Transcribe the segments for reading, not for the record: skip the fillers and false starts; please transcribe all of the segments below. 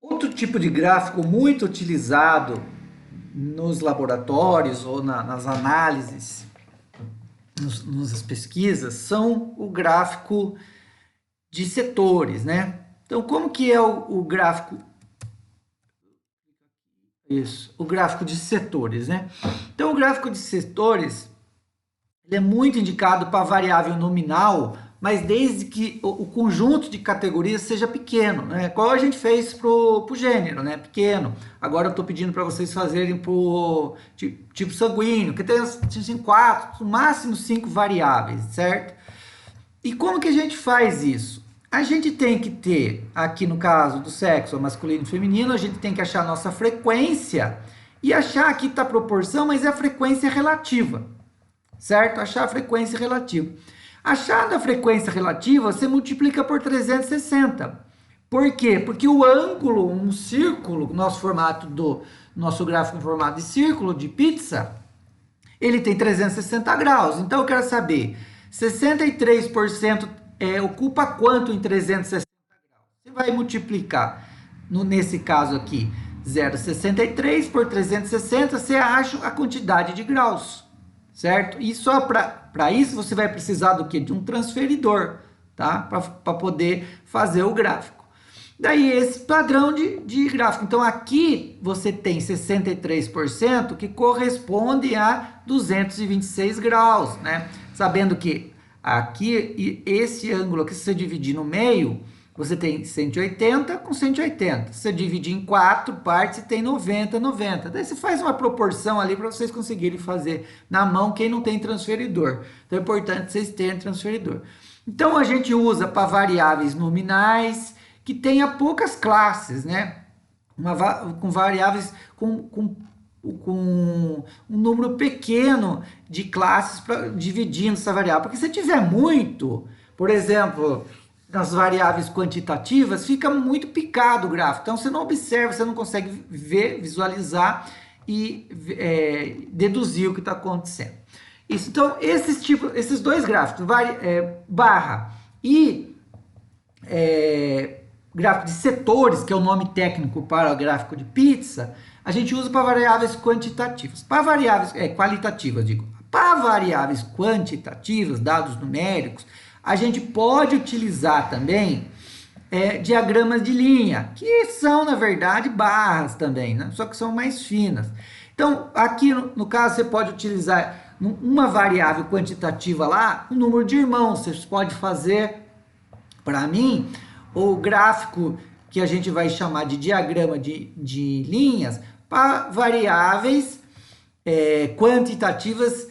Outro tipo de gráfico muito utilizado nos laboratórios ou nas análises, nas pesquisas, são o gráfico de setores, né? Então, como que é o gráfico? Isso, o gráfico de setores, né? Então, o gráfico de setores ele é muito indicado para variável nominal, mas desde que o conjunto de categorias seja pequeno, né? Qual a gente fez para o gênero, né? Pequeno. Agora eu estou pedindo para vocês fazerem para o tipo sanguíneo, que tem assim, quatro, no máximo cinco variáveis, certo? E como que a gente faz isso? A gente tem que ter, aqui no caso do sexo masculino e feminino, a gente tem que achar a nossa frequência e achar aqui está a proporção, mas é a frequência relativa, certo? Achar a frequência relativa. Achada a frequência relativa, você multiplica por 360. Por quê? Porque o ângulo, um círculo, nosso formato do nosso gráfico em formato de círculo de pizza, ele tem 360 graus. Então eu quero saber, 63% ocupa quanto em 360? Você vai multiplicar, nesse caso aqui, 0,63 por 360, você acha a quantidade de graus, certo? E só para isso você vai precisar do quê? De um transferidor, tá? Para poder fazer o gráfico. Daí esse padrão de gráfico. Então aqui você tem 63% que corresponde a 226 graus, né? Sabendo que aqui, esse ângulo aqui, se você dividir no meio, você tem 180 com 180. Se você dividir em quatro partes, você tem 90, 90. Daí você faz uma proporção ali para vocês conseguirem fazer na mão quem não tem transferidor. Então é importante vocês terem transferidor. Então a gente usa para variáveis nominais, que tenha poucas classes, né? Com variáveis com um número pequeno de classes dividindo essa variável. Porque se tiver muito, por exemplo, nas variáveis quantitativas, fica muito picado o gráfico. Então você não observa, você não consegue ver, visualizar e deduzir o que está acontecendo. Isso, então, esses dois gráficos, barra e gráfico de setores, que é o nome técnico para o gráfico de pizza, a gente usa para variáveis quantitativas. Para variáveis qualitativas, digo. Para variáveis quantitativas, dados numéricos, a gente pode utilizar também diagramas de linha, que são, na verdade, barras também, né? Só que são mais finas. Então, aqui no caso, você pode utilizar uma variável quantitativa lá, o número de irmãos. Você pode fazer, para mim, o gráfico que a gente vai chamar de diagrama de linhas para variáveis quantitativas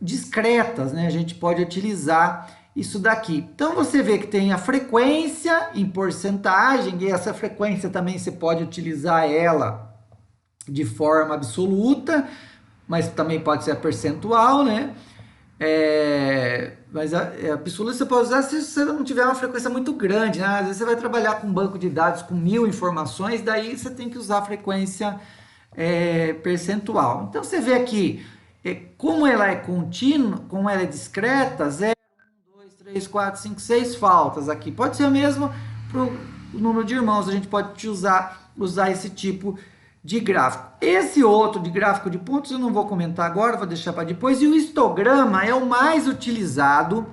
discretas, né? A gente pode utilizar isso daqui. Então você vê que tem a frequência em porcentagem, e essa frequência também você pode utilizar ela de forma absoluta, mas também pode ser a percentual, né? Mas a pílula você pode usar se você não tiver uma frequência muito grande, né? Às vezes você vai trabalhar com um banco de dados com 1000 informações, daí você tem que usar a frequência percentual. Então você vê aqui, como ela é contínua, como ela é discreta, 0, 1, 2, 3, 4, 5, 6 faltas aqui. Pode ser mesmo para o número de irmãos, a gente pode usar esse tipo de gráfico. Esse outro de gráfico de pontos eu não vou comentar agora, vou deixar para depois. E o histograma é o mais utilizado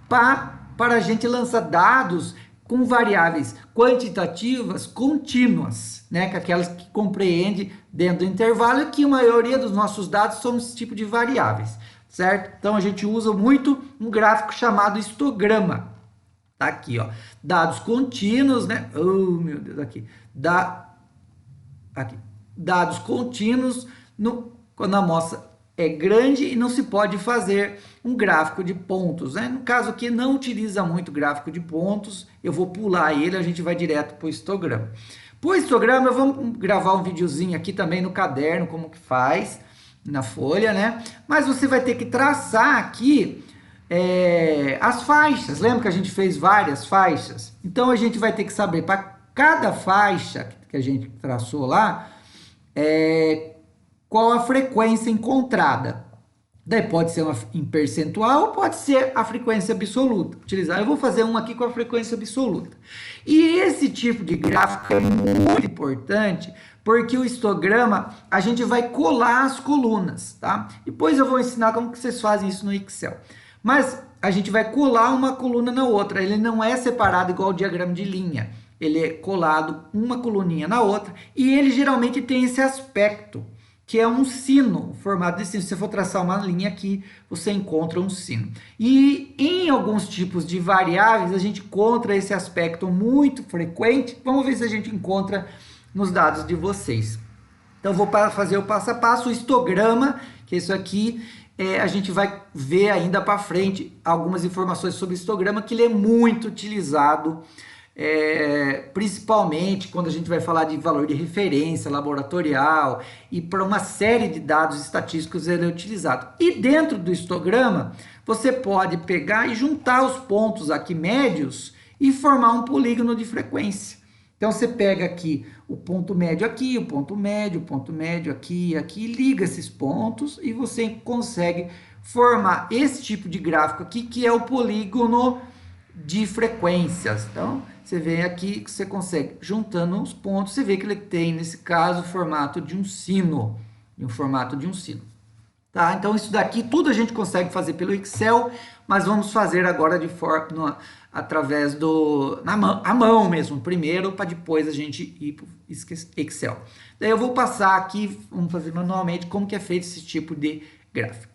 para a gente lançar dados com variáveis quantitativas contínuas, né? Que aquelas que compreende dentro do intervalo, e que a maioria dos nossos dados são esse tipo de variáveis, certo? Então a gente usa muito um gráfico chamado histograma. Tá aqui, ó. Dados contínuos, né? Oh, meu Deus, aqui. Aqui. Dados contínuos quando a amostra é grande e não se pode fazer um gráfico de pontos, né? No caso aqui não utiliza muito gráfico de pontos, eu vou pular ele, a gente vai direto para o histograma. Para o histograma eu vou gravar um videozinho aqui também no caderno, como que faz na folha, né? Mas você vai ter que traçar aqui as faixas. Lembra que a gente fez várias faixas? Então a gente vai ter que saber para cada faixa que a gente traçou lá, qual a frequência encontrada. Daí pode ser em percentual, pode ser a frequência absoluta. Utilizar, eu vou fazer um aqui com a frequência absoluta. E esse tipo de gráfico é muito importante, porque o histograma, a gente vai colar as colunas, tá? Depois eu vou ensinar como que vocês fazem isso no Excel. Mas a gente vai colar uma coluna na outra, ele não é separado igual o diagrama de linha. Ele é colado uma coluninha na outra, e ele geralmente tem esse aspecto, que é um sino, formato de sino. Se você for traçar uma linha aqui, você encontra um sino. E em alguns tipos de variáveis, a gente encontra esse aspecto muito frequente. Vamos ver se a gente encontra nos dados de vocês. Então, vou fazer o passo a passo, o histograma, que é isso aqui. A gente vai ver ainda para frente algumas informações sobre o histograma, que ele é muito utilizado, principalmente quando a gente vai falar de valor de referência laboratorial e para uma série de dados estatísticos ele é utilizado. E dentro do histograma, você pode pegar e juntar os pontos aqui médios e formar um polígono de frequência. Então, você pega aqui o ponto médio aqui, o ponto médio aqui, aqui, liga esses pontos e você consegue formar esse tipo de gráfico aqui, que é o polígono de frequências. Então, você vem aqui que você consegue, juntando os pontos, você vê que ele tem, nesse caso, o formato de um sino. Tá? Então, isso daqui tudo a gente consegue fazer pelo Excel, mas vamos fazer agora de forma através à mão mesmo, primeiro, para depois a gente ir para o Excel. Daí eu vou passar aqui, vamos fazer manualmente, como que é feito esse tipo de gráfico.